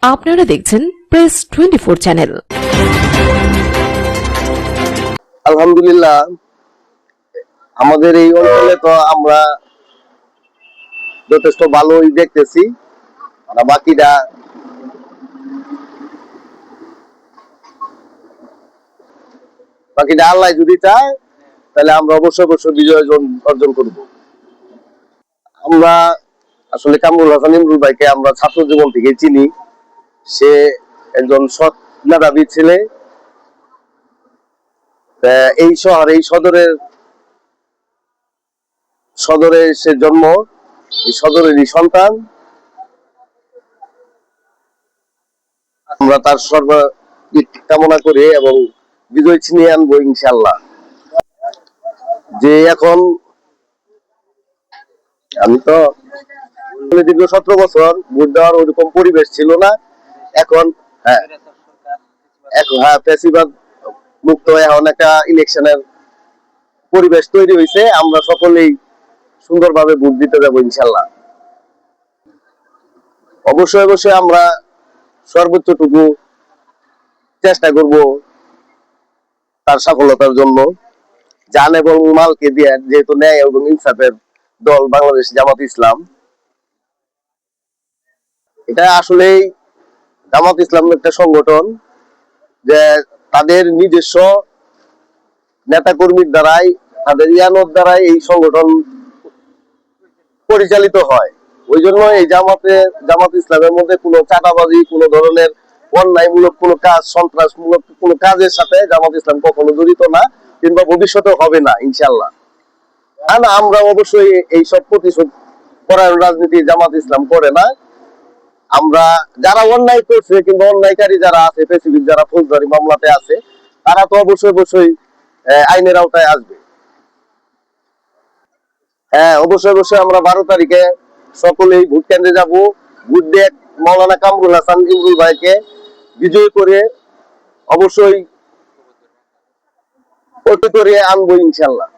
আপনারা দেখছেন press 24 channel. আলহামদুলিল্লাহ, আমাদের এই অঞ্চলে তো আমরা যথেষ্ট ভালোই দেখতেছি। বাকিটা আল্লাহ যদি চায় তাহলে আমরা অবশ্যই বিজয় অর্জন করব। আমরা আসলে কামরুল হাসান ইমরুল ভাইকে আমরা ছাত্র জীবন থেকে চিনি। সে একজন সৎ মেধাবী ছেলে। এই শহর, এই সদরে সে জন্ম, এই সদরেরই সন্তান। আমরা তার কামনা করি এবং বিজয় ছিনিয়ে আনবো ইনশাল্লাহ। যে এখন আমি তো দীর্ঘ 17 বছর ভোট দেওয়ার ওরকম পরিবেশ ছিল না। এখন ফ্যাসিবাদ মুক্ত এখন একটা ইলেকশনের পরিবেশ তৈরি হয়েছে। আমরা সকলেই সুন্দরভাবে ভোট দিতে যাবো ইনশাল্লাহ। অবশ্যই আমরা সর্বোচ্চটুকু চেষ্টা করব তার সফলতার জন্য। জান এবং মালকে দিয়ে, যেহেতু ন্যায় এবং ইনসাফের দল বাংলাদেশ জামাত ইসলাম, এটা আসলেই জামাত ইসলাম একটা সংগঠন যে তাদের নিজস্ব নেতাকর্মীর দ্বারাই, তাদের ইয়ানোর দ্বারাই এই সংগঠন পরিচালিত হয়। ওই জন্য এই জামাত ইসলামের মধ্যে কোনো চাঁদাবাজি, কোনো ধরনের অন্যায়মূলক কোনো কাজ, সন্ত্রাসমূলক কোনো কাজের সাথে জামাত ইসলাম কখনো জড়িত না, কিংবা ভবিষ্যতে হবে না ইনশাল্লাহ। আর আমরা অবশ্যই এইসব প্রতিশোধ করার রাজনীতি জামাত ইসলাম করে না। আমরা যারা অন্যায় করছে কিংবা অন্যায়কারী যারা আছে, স্পেসিফিক যারা ফৌজদারি মামলাতে আছে, তারা তো অবশ্যই আইনের আওতায় আসবে। হ্যাঁ, অবশ্যই আমরা 12 তারিখে সকলেই ভোট কেন্দ্রে যাব। ভোট দিয়ে মাওলানা কামরুল হাসান ইমরুল ভাইকে বিজয় করে অবশ্যই আনবো ইনশাল্লাহ।